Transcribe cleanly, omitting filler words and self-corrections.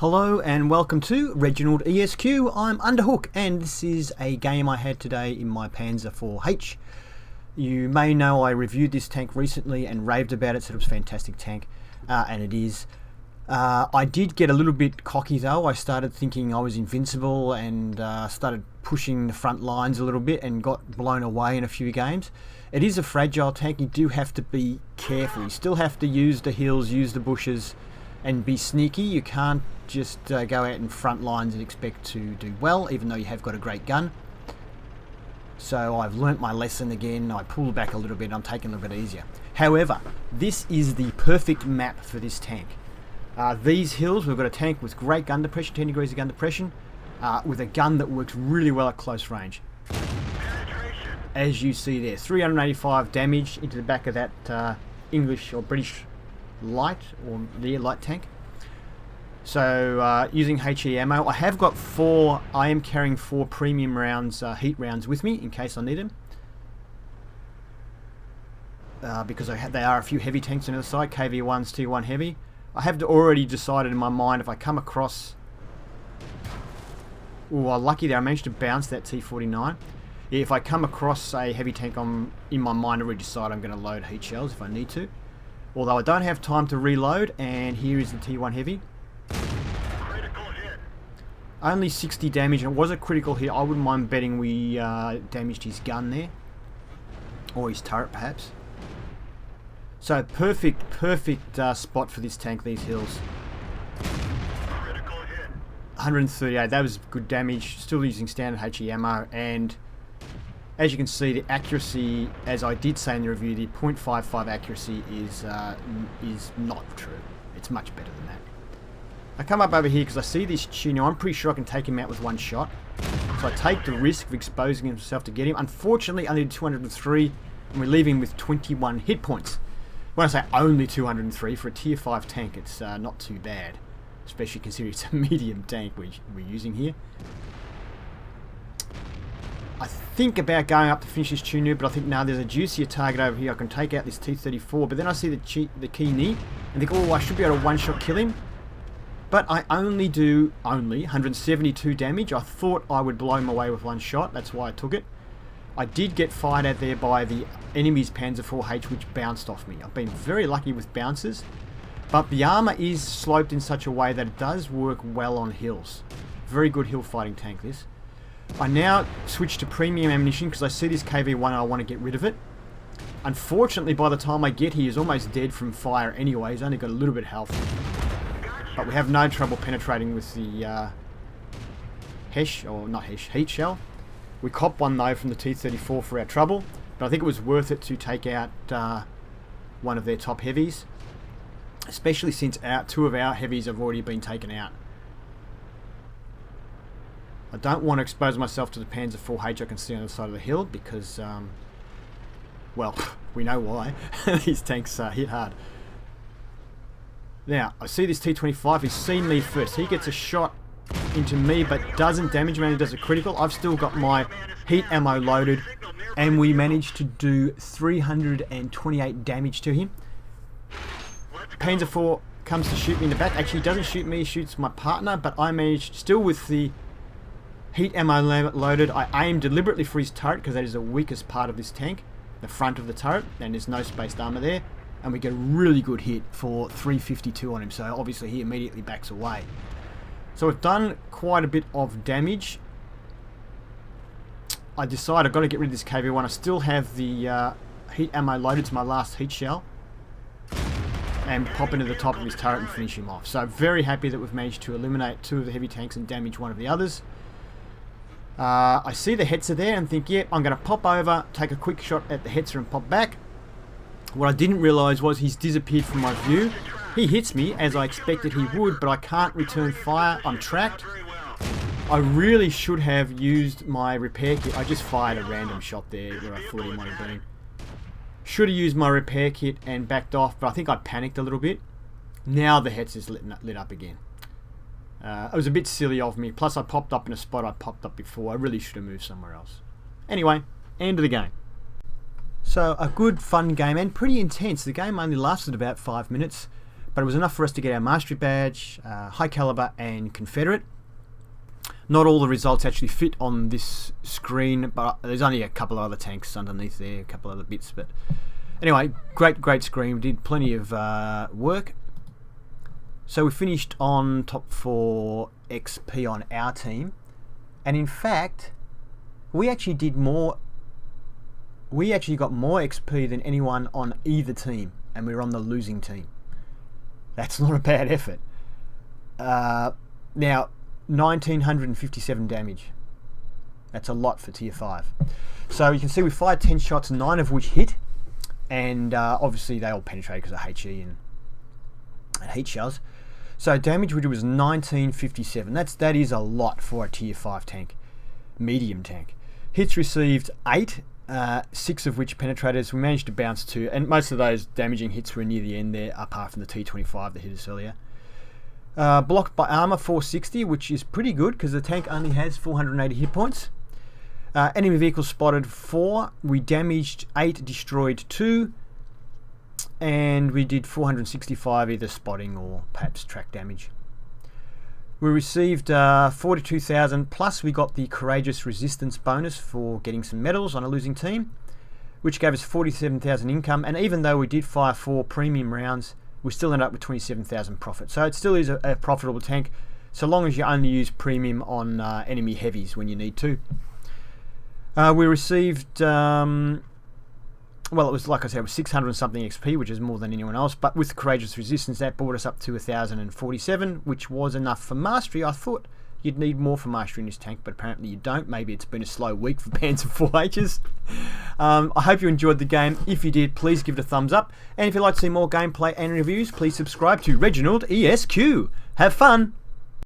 Hello and welcome to ReginaldESQ. I'm Underhook and this is a game I had today in my Panzer IV-H. You may know I reviewed this tank recently and raved about it, said it was a fantastic tank, and it is. I did get a little bit cocky though. I started thinking I was invincible and started pushing the front lines a little bit and got blown away in a few games. It is a fragile tank. You do have to be careful. You still have to use the hills, use the bushes and be sneaky. You can't just go out in front lines and expect to do well, even though you have got a great gun. So I've learnt my lesson again. I pulled back a little bit. I'm taking it a little bit easier. However, this is the perfect map for this tank. These hills, we've got a tank with great gun depression, 10 degrees of gun depression, with a gun that works really well at close range. As you see there, 385 damage into the back of that English or British light or the light tank. So using HE ammo, I have got I am carrying 4 premium rounds, heat rounds with me in case I need them. Because they are a few heavy tanks on the other side, KV-1s, T1 heavy. I have already decided in my mind if I come across... Oh, lucky that I managed to bounce that T49. If I come across a heavy tank, in my mind I already decide I'm going to load heat shells if I need to. Although I don't have time to reload, and here is the T1 heavy. Only 60 damage, and it was a critical hit. I wouldn't mind betting we damaged his gun there. Or his turret, perhaps. So, perfect spot for this tank, these hills. 138, that was good damage. Still using standard HE ammo, and as you can see, the accuracy, as I did say in the review, the .55 accuracy is not true. It's much better than that. I come up over here because I see this tuner. I'm pretty sure I can take him out with one shot. So I take the risk of exposing himself to get him. Unfortunately, only 203, and we leave him with 21 hit points. When I say only 203, for a tier 5 tank, it's not too bad. Especially considering it's a medium tank we're using here. I think about going up to finish this tuner, but I think, no, there's a juicier target over here. I can take out this T-34, but then I see the key knee and think, oh, I should be able to one-shot kill him. But I only do 172 damage. I thought I would blow him away with one shot. That's why I took it. I did get fired at there by the enemy's Panzer IV-H, which bounced off me. I've been very lucky with bounces. But the armor is sloped in such a way that it does work well on hills. Very good hill fighting tank, this. I now switch to premium ammunition because I see this KV-1 and I want to get rid of it. Unfortunately, by the time I get here, he's almost dead from fire anyway. He's only got a little bit of health. But we have no trouble penetrating with the heat shell. We cop one though from the T-34 for our trouble, but I think it was worth it to take out one of their top heavies, especially since 2 of our heavies have already been taken out. I don't want to expose myself to the Panzer IV-H I can see on the side of the hill because, well, we know why. These tanks hit hard. Now, I see this T-25, he's seen me first. He gets a shot into me, but doesn't damage me, only does a critical. I've still got my heat ammo loaded, and we managed to do 328 damage to him. Panzer IV comes to shoot me in the back. Actually, he doesn't shoot me, he shoots my partner, but I managed, still with the heat ammo loaded, I aim deliberately for his turret, because that is the weakest part of this tank, the front of the turret, and there's no spaced armor there. And we get a really good hit for 352 on him, so obviously he immediately backs away. So we've done quite a bit of damage. I decide I've got to get rid of this KV-1. I still have the heat ammo loaded to my last heat shell. And pop into the top of his turret and finish him off. So very happy that we've managed to eliminate 2 of the heavy tanks and damage one of the others. I see the Hetzer there and think, yeah, I'm going to pop over, take a quick shot at the Hetzer and pop back. What I didn't realise was he's disappeared from my view. He hits me as I expected he would, but I can't return fire. I'm tracked. I really should have used my repair kit. I just fired a random shot there where I thought he might have been. Should have used my repair kit and backed off, but I think I panicked a little bit. Now the Hetz is lit up again. It was a bit silly of me. Plus I popped up in a spot I popped up before. I really should have moved somewhere else. Anyway, end of the game. So a good fun game and pretty intense. The game only lasted about 5 minutes, but it was enough for us to get our Mastery Badge, High Caliber and Confederate. Not all the results actually fit on this screen, but there's only a couple of other tanks underneath there, a couple other bits. But anyway, great screen. We did plenty of work. So we finished on top 4 XP on our team, and in fact, we actually did more. We actually got more XP than anyone on either team, and we were on the losing team. That's not a bad effort. Now, 1957 damage. That's a lot for tier 5. So you can see we fired 10 shots, 9 of which hit, and obviously they all penetrated because of HE and heat shells. So damage we did was 1957. That is a lot for a tier 5 tank, medium tank. Hits received 8, 6 of which penetrators. We managed to bounce 2, and most of those damaging hits were near the end there, apart from the T25 that hit us earlier. Blocked by armor 460, which is pretty good because the tank only has 480 hit points. Enemy vehicles spotted 4. We damaged 8, destroyed 2, and we did 465 either spotting or perhaps track damage. We received 42,000, plus we got the Courageous Resistance bonus for getting some medals on a losing team, which gave us 47,000 income. And even though we did fire 4 premium rounds, we still ended up with 27,000 profit. So it still is a profitable tank, so long as you only use premium on enemy heavies when you need to. We received, well, it was, like I said, it was 600 and something XP, which is more than anyone else, but with the Courageous Resistance, that brought us up to 1,047, which was enough for Mastery. I thought you'd need more for Mastery in this tank, but apparently you don't. Maybe it's been a slow week for Panzer 4Hs. I hope you enjoyed the game. If you did, please give it a thumbs up, and if you'd like to see more gameplay and reviews, please subscribe to ReginaldESQ. Have fun!